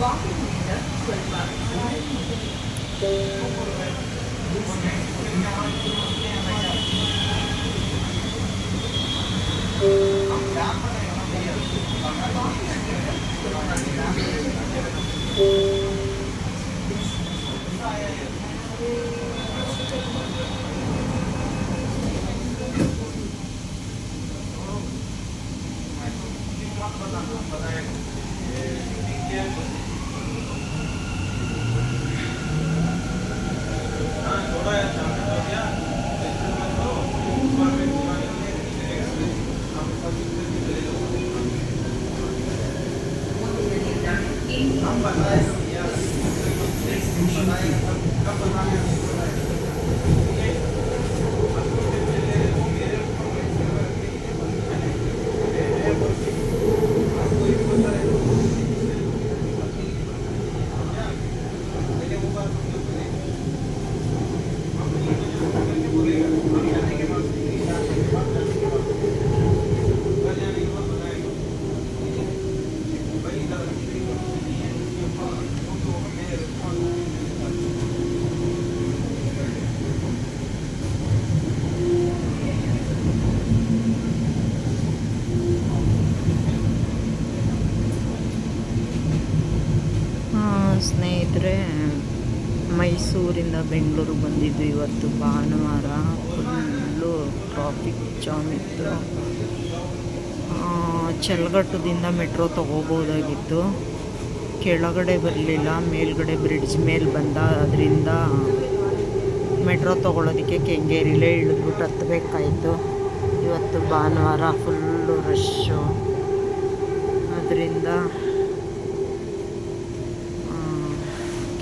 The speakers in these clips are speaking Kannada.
ವಾಕಿಂಗ್ನಿಂದ ಸ್ವಲ್ಪ ಸ್ನೇಹಿತರೆ, ಮೈಸೂರಿಂದ ಬೆಂಗಳೂರು ಬಂದಿದ್ದು. ಇವತ್ತು ಭಾನುವಾರ, ಫುಲ್ಲು ಟ್ರಾಫಿಕ್ ಜಾಮ್ ಇತ್ತು. ಚಲ್ಗಟ್ಟದಿಂದ ಮೆಟ್ರೋ ತೊಗೋಬೋದಾಗಿತ್ತು, ಕೆಳಗಡೆ ಬರಲಿಲ್ಲ, ಮೇಲ್ಗಡೆ ಬ್ರಿಡ್ಜ್ ಮೇಲೆ ಬಂದ. ಅದರಿಂದ ಮೆಟ್ರೋ ತೊಗೊಳೋದಕ್ಕೆ ಕೆಂಗೇರಿಲೇ ಇಳಿದ್ಬಿಟ್ಟು ಹತ್ತಬೇಕಾಯಿತು. ಇವತ್ತು ಭಾನುವಾರ ಫುಲ್ಲು ರಶ್ಶು. ಅದರಿಂದ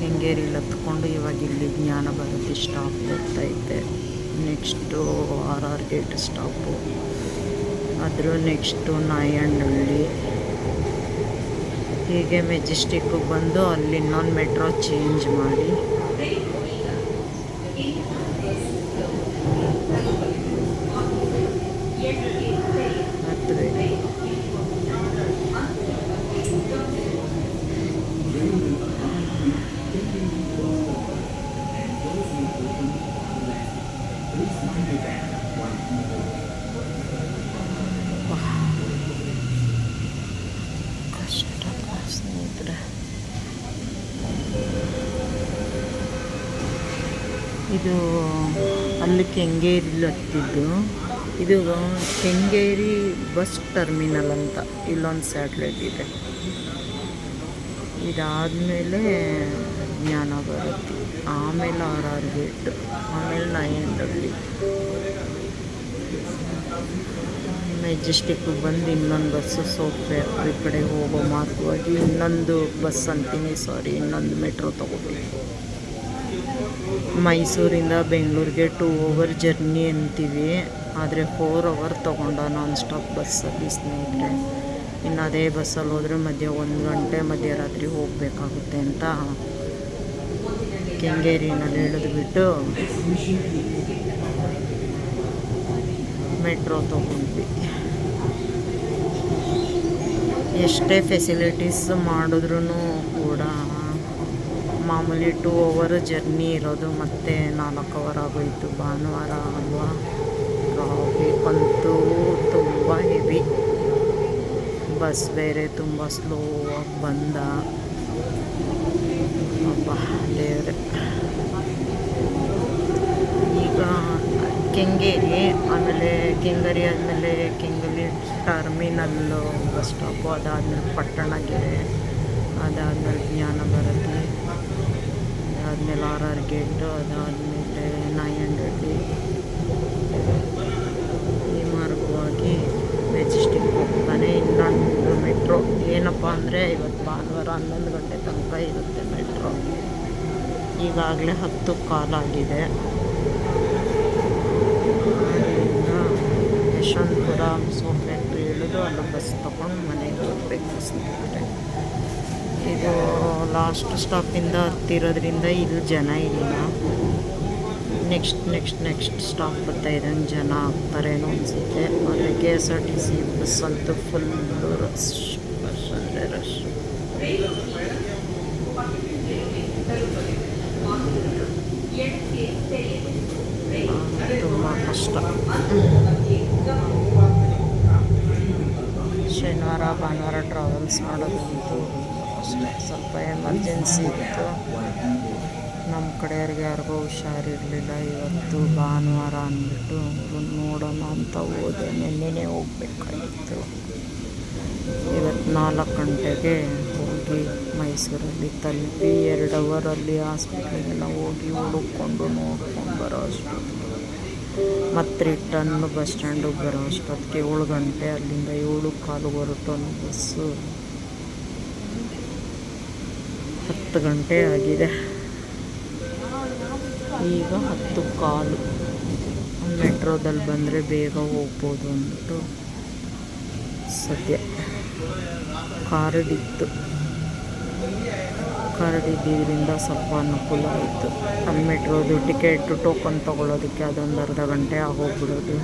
ಕೆಂಗೇರಿಲಿ ಹತ್ಕೊಂಡು ಇವಾಗ ಇಲ್ಲಿ ಜ್ಞಾನ ಭಾರತಿ ಸ್ಟಾಪ್ ಹೋಗ್ತೈತೆ. ನೆಕ್ಸ್ಟು RR ಗೇಟ್ ಸ್ಟಾಪು, ಅದ್ರ ನೆಕ್ಸ್ಟು ನಾಯಂಡಹಳ್ಳಿ, ಹೀಗೆ ಮೆಜೆಸ್ಟಿಕ್ಕಿಗೆ ಬಂದು ಅಲ್ಲಿ ಇನ್ನೊಂದು ಮೆಟ್ರೋ ಚೇಂಜ್ ಮಾಡಿ ಹತ್ತಬೇಕು. ಕಷ್ಟ ಸ್ನೇಹಿತರೆ. ಇದು ಅಲ್ಲಿ ಕೆಂಗೇರಿಲಿ ಹತ್ತಿದ್ದು. ಇದು ಕೆಂಗೇರಿ ಬಸ್ ಟರ್ಮಿನಲ್ ಅಂತ ಇಲ್ಲೊಂದು ಸ್ಯಾಟ್ಲೈಟ್ ಇದೆ. ಇದಾದಮೇಲೆ ಜ್ಞಾನ ಭಾರತಿ, ಆಮೇಲೆ RR ಗೇಟ್, ಆಮೇಲೆ ನಾಯಂಡಹಳ್ಳಿ. ಮೆಜೆಸ್ಟಿಕ್ಕಿಗೆ ಬಂದು ಇನ್ನೊಂದು ಬಸ್ಸು ಸೋಪ್ ಫ್ಯಾಕ್ಟ್ರಿ ಕಡೆ ಹೋಗೋ ಮಾರ್ಗವಾಗಿ ಇನ್ನೊಂದು ಬಸ್ ಅಂತೀನಿ, ಇನ್ನೊಂದು ಮೆಟ್ರೋ ತೊಗೋಬೇಕು. ಮೈಸೂರಿಂದ ಬೆಂಗಳೂರಿಗೆ 2 hour ಜರ್ನಿ ಅಂತೀವಿ, ಆದರೆ 4 hour ತೊಗೊಂಡ ನಾನ್ ಸ್ಟಾಪ್ ಬಸ್ಸಲ್ಲಿ ಸ್ನೇಹಿತರೆ. ಇನ್ನು ಅದೇ ಬಸ್ಸಲ್ಲಿ ಹೋದರೆ ಮಧ್ಯೆ 1 ಗಂಟೆ ಮಧ್ಯರಾತ್ರಿ ಹೋಗಬೇಕಾಗುತ್ತೆ ಅಂತ ಕೆಂಗೇರಿನಲ್ಲಿ ಇಳಿದ್ಬಿಟ್ಟು ಮೆಟ್ರೋ ತೊಗೊಂಡ್ವಿ. ಎಷ್ಟೇ ಫೆಸಿಲಿಟೀಸ್ ಮಾಡಿದ್ರೂ ಕೂಡ ಮಾಮೂಲಿ 2 hour ಜರ್ನಿ ಇರೋದು, ಮತ್ತೆ 4 hour ಆಗೋಯಿತು. ಭಾನುವಾರ ಅಲ್ವಾ, ಟ್ರಾಫಿಕ್ ಅಂತೂ ತುಂಬ ಹೆವಿ. ಬಸ್ ಬೇರೆ ತುಂಬ ಸ್ಲೋ ಆಗಿ ಬಂದ. ಅಪ್ಪ ದೇವ್ರೆ. ಈಗ ಕೆಂಗೇರಿ, ಆಮೇಲೆ ಕೆಂಗೇರಿ ಆದಮೇಲೆ ಕೆಂಗೇರಿ ಟರ್ಮಿನಲ್ಲು ಬಸ್ ಸ್ಟಾಪು, ಅದಾದಮೇಲೆ ಪಟ್ಟಣಗೆರೆ, ಅದಾದಮೇಲೆ ಜ್ಞಾನ ಭಾರತಿ, ಅದಾದಮೇಲೆ RR ಗೇಟು, ಅದಾದಮೇಲೆ ನಾಯಂಡಹಳ್ಳಿ. ಈ ಮಾರ್ಗವಾಗಿ ಮೆಜೆಸ್ಟಿಕ್ ಹೋಗ್ತಾನೆ ಇನ್ನೊಂದು ಮೆಟ್ರೋ. ಏನಪ್ಪ ಅಂದರೆ ಇವತ್ತು ಭಾನುವಾರ 11 ಗಂಟೆ ತನಕ ಇರುತ್ತೆ ಮೆಟ್ರೋ. ಈಗಾಗಲೇ 10 ಕಾಲಾಗಿದೆ. ಅಲ್ಲಿಂದ ಯಶವಂತಪುರ ಸೋಪ್ ಫ್ಯಾಕ್ಟ್ರಿ ಇಳಿದು ಅಲ್ಲಿ ಬಸ್ ತೊಗೊಂಡು ಮನೆಗೆ ಹೋಗ್ಬೇಕು ಸ್ನೇಹಿತರೆ. ಇದು ಲಾಸ್ಟ್ ಸ್ಟಾಪಿಂದ ಹತ್ತಿರೋದ್ರಿಂದ ಇಲ್ಲಿ ಜನ ಇಲ್ಲ. ನೆಕ್ಸ್ಟ್ ಸ್ಟಾಪ್ ಬರ್ತಾ ಇದ್ದಂಗೆ ಜನ ಆಗ್ತಾರೇನೋ ಅನಿಸುತ್ತೆ. ಆದರೆ KSRTC ಬಸ್ ಅಂತೂ ಫುಲ್ಲು ರಶ್ ಅಂದರೆ ರಶ್. ತುಂಬ ಕಷ್ಟ. ಶನಿವಾರ ಭಾನುವಾರ ಟ್ರಾವೆಲ್ಸ್ ಮಾಡೋದಂತೂ ಅಷ್ಟೇ. ಸ್ವಲ್ಪ ಎಮರ್ಜೆನ್ಸಿ ಇತ್ತು, ನಮ್ಮ ಕಡೆಯವ್ರಿಗೆ ಯಾರಿಗೂ ಹುಷಾರಿರಲಿಲ್ಲ. ಇವತ್ತು ಭಾನುವಾರ ಅಂದ್ಬಿಟ್ಟು ನೋಡೋಣ ಅಂತ ಹೋದೆ. ನಿನ್ನೆನೇ ಹೋಗ್ಬೇಕಾಗಿತ್ತು. ಇವತ್ತು 4 ಗಂಟೆಗೆ ಹೋಗಿ ಮೈಸೂರಲ್ಲಿ ತಲುಪಿ 2 ಅವರಲ್ಲಿ ಹಾಸ್ಪಿಟ್ಲಿಗೆಲ್ಲ ಹೋಗಿ ಹುಡುಕೊಂಡು ನೋಡ್ಕೊಂಡು ಬರೋ ಅಷ್ಟೊತ್ತಿಗೆ ಮತ್ತು ರಿಟರ್ನ್ ಬಸ್ ಸ್ಟ್ಯಾಂಡಿಗೆ ಬರೋ ಅಷ್ಟೊತ್ತಿಗೆ 7 ಗಂಟೆ. ಅಲ್ಲಿಂದ 7:15 ಹೊರಟೊಂದು ಬಸ್ಸು 10 ಗಂಟೆ ಆಗಿದೆ. ಈಗ 10:15. ಮೆಟ್ರೋದಲ್ಲಿ ಬಂದರೆ ಬೇಗ ಹೋಗ್ಬೋದು ಅಂದ್ಬಿಟ್ಟು ಸದ್ಯ ಕಾರ್ಡಿತ್ತು. ಕಾರ್ಡ್ ಇದ್ದಿದ್ದರಿಂದ ಸ್ವಲ್ಪ ಅನುಕೂಲ ಆಯಿತು. ಅಲ್ಲಿ ಮೆಟ್ರೋದು ಟಿಕೆಟು ಟೋಕನ್ ತೊಗೊಳ್ಳೋದಕ್ಕೆ ಅದೊಂದು ಅರ್ಧ ಗಂಟೆ ಆಗೋಗ್ಬಿಡೋದು.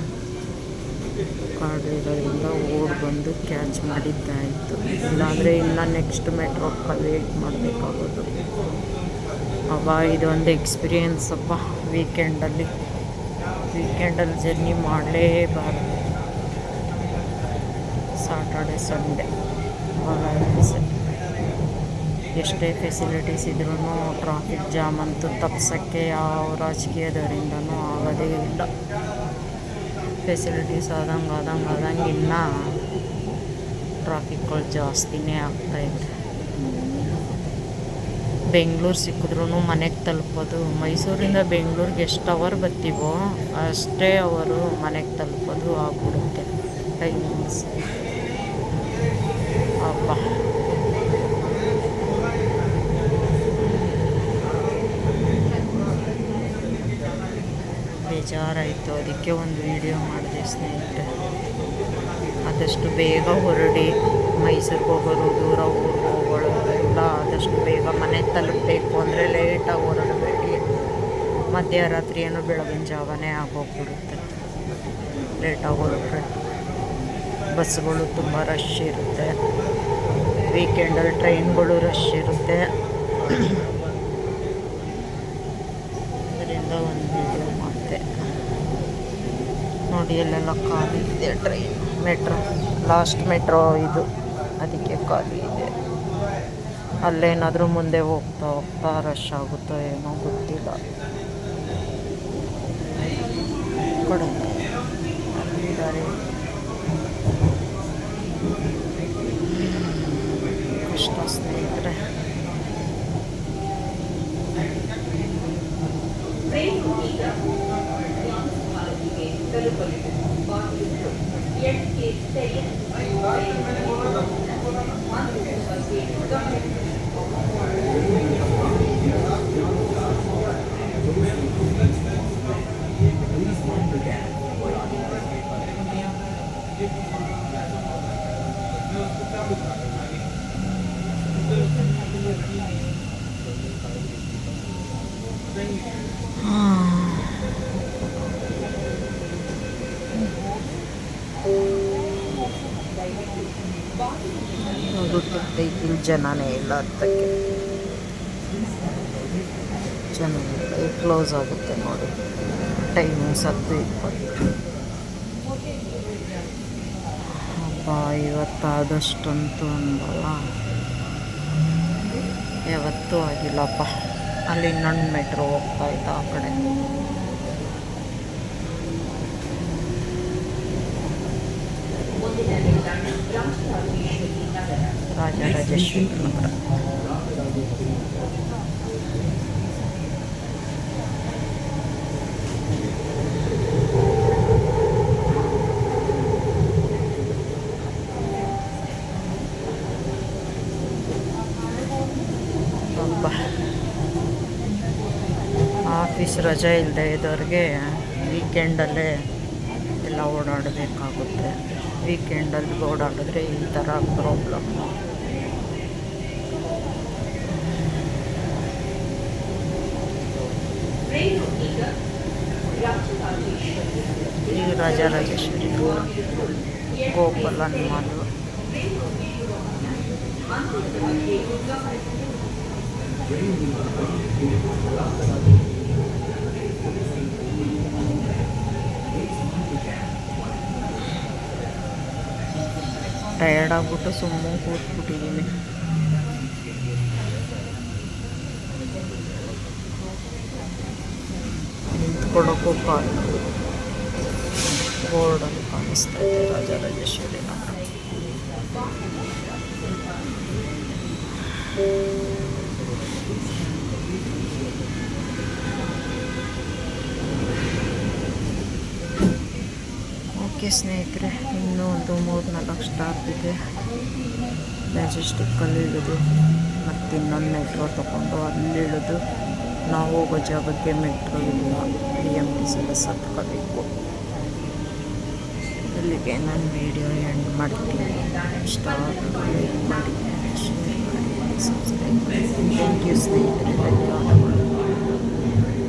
ಕಾರ್ಡ್ ಇರೋದ್ರಿಂದ ಓಡಿ ಬಂದು ಕ್ಯಾಚ್ ಮಾಡಿದ್ದಾಯಿತು. ಇಲ್ಲಾಂದರೆ ಇನ್ನು ನೆಕ್ಸ್ಟ್ ಮೆಟ್ರೋಕ್ಕೆ ವೇಟ್ ಮಾಡಬೇಕಾಗೋದು. ಇದೊಂದು ಎಕ್ಸ್ಪೀರಿಯೆನ್ಸ್ ಅಪ್ಪ. ವೀಕೆಂಡಲ್ಲಿ ಜರ್ನಿ ಮಾಡಲೇಬಾರ್ದು. ಸಾಟರ್ಡೆ ಸಂಡೇ ಭಾಳ ಹಿಂಸೆ. ಎಷ್ಟೇ ಫೆಸಿಲಿಟೀಸ್ ಇದ್ರೂ ಟ್ರಾಫಿಕ್ ಜಾಮ್ ಅಂತೂ ತಪ್ಪಿಸೋಕ್ಕೆ ಯಾವ ರಾಜಕೀಯದವರಿಂದನೂ ಆಗೋದೇ ಇಲ್ಲ. ಫೆಸಿಲಿಟೀಸ್ ಆದಂಗೆ ಇನ್ನೂ ಟ್ರಾಫಿಕ್ಗಳು ಜಾಸ್ತಿನೇ ಆಗ್ತಾಯಿದೆ. ಬೆಂಗಳೂರು ಸಿಕ್ಕಿದ್ರೂ ಮನೆಗೆ ತಲುಪೋದು, ಮೈಸೂರಿಂದ ಬೆಂಗಳೂರಿಗೆ ಎಷ್ಟು ಅವರ್ ಬರ್ತೀವೋ ಅಷ್ಟೇ ಅವರು ಮನೆಗೆ ತಲುಪೋದು ಆಗ್ಬಿಡುತ್ತೆ ಟೈಮಿಂಗ್ಸ್. ಅಪ್ಪ ಬೇಜಾರಾಯಿತು. ಅದಕ್ಕೆ ಒಂದು ವಿಡಿಯೋ ಮಾಡಿದೆ ಸ್ನೇಹಿತರೆ. ಆದಷ್ಟು ಬೇಗ ಹೊರಡಿ ಮೈಸೂರಿಗೆ ಹೋಗೋರು, ದೂರ ಊರಿಗೆ ಹೋಗೋಳು ಎಲ್ಲ ಆದಷ್ಟು ಬೇಗ ಮನೆ ತಲುಪಬೇಕು ಅಂದರೆ ಲೇಟಾಗಿ ಹೊರಡಬೇಡಿ. ಮಧ್ಯರಾತ್ರಿ ಏನೋ ಬೆಳಗಿನ ಜಾವನೇ ಆಗೋಗ್ಬಿಡುತ್ತೆ ಲೇಟಾಗಿ ಹೊರಟ್ರೆ. ಬಸ್ಸುಗಳು ತುಂಬ ರಶ್ ಇರುತ್ತೆ. ವೀಕೆಂಡಲ್ಲಿ ಟ್ರೈನ್ಗಳು ರಶ್ ಇರುತ್ತೆ. ಅದರಿಂದ ಒಂದು ವಿಡಿಯೋ ಮಾಡಿದೆ ನೋಡಿ. ಎಲ್ಲೆಲ್ಲ ಖಾಲಿ ಇದೆ ಟ್ರೈನ್. ಲಾಸ್ಟ್ ಮೆಟ್ರೋ ಇದು, ಅದಕ್ಕೆ ಖಾಲಿ ಇದೆ. ಅಲ್ಲೇನಾದರೂ ಮುಂದೆ ಹೋಗ್ತಾ ರಶ್ ಆಗುತ್ತೋ ಏನೋ ಗೊತ್ತಿಲ್ಲ. ಅಲ್ಲಿದ್ದಾರೆ. ಕಷ್ಟ ಸ್ನೇಹಿತರೆ. ಇಲ್ಲಿ ಜನನೇ ಇಲ್ಲ. ಅದಕ್ಕೆ ಜನ ಇಲ್ಲ. ಕ್ಲೋಸ್ ಆಗುತ್ತೆ ನೋಡಿ. ಟೈಮಿಂಗ್ಸ್ 10:20. ಹಬ್ಬ ಇವತ್ತಾದಷ್ಟಂತೂ ಅಂದಲ್ಲ, ಯಾವತ್ತೂ ಆಗಿಲ್ಲಪ್ಪ. ಅಲ್ಲಿ ಇನ್ನೊಂದು ಮೆಟ್ರೋ ಹೋಗ್ತಾಯಿತ್ತು ಆ ಕಡೆ. ರಾಜರಾಜೇಶ್ವರಿ ನಗರ. ಆಫೀಸ್ ರಜೆ ಇಲ್ಲದೆ ಇದ್ದವ್ರಿಗೆ ವೀಕೆಂಡಲ್ಲೇ ಎಲ್ಲ ಓಡಾಡಬೇಕಾಗುತ್ತೆ. ವೀಕೆಂಡಲ್ಲಿ ಓಡಾಡಿದ್ರೆ ಈ ಥರ ಪ್ರಾಬ್ಲಮ್. ಈ ರಾಜರಾಜೇಶ್ವರಿ ಗೋಪಾಲ ಮಾಲು. ಟಯರ್ಡ್ ಆಗ್ಬಿಟ್ಟು ಸುಮ್ಮನೆ ಕೂತ್ಬಿಟ್ಟಿದ್ದೀನಿ. ನಿಂತ್ಕೊಳ್ಳೋಕ್ಕೂ ಕಾಲು. ಬೋರ್ಡಲ್ಲಿ ಕಾಣಿಸ್ತಾ ಇದೆ ರಾಜರಾಜೇಶ್ವರಿ ನಗರ. ಓಕೆ ಸ್ನೇಹಿತರೆ, ಇನ್ನೂ ಒಂದು 3-4 ಸ್ಟಾಪ್ ಇದೆ. ಮೆಜೆಸ್ಟಿಕ್ಕಲ್ಲಿ ಇಳಿದು ಮತ್ತು ಇನ್ನೊಂದು ಮೆಟ್ರೋ ತೊಗೊಂಡು ಅಲ್ಲಿ ಇಳಿದು ನಾವು ಹೋಗೋ ಜಾಗಕ್ಕೆ ಮೆಟ್ರೋ ಇಲ್ಲ, BMTC ಬಸ್ ಹತ್ಕೋಬೇಕು. ಇಲ್ಲಿಗೆ ನಾನು ವಿಡಿಯೋ ಎಂಡ್ ಮಾಡ್ತೀನಿ. ಇಷ್ಟ ಲೈಕ್ ಮಾಡಿ, ಶೇರ್ ಮಾಡಿ, ಸಬ್ಸ್ಕ್ರೈಬ್ ಮಾಡಿ. ಥ್ಯಾಂಕ್ ಯು ಸ್ನೇಹಿತರೆ, ಧನ್ಯವಾದ.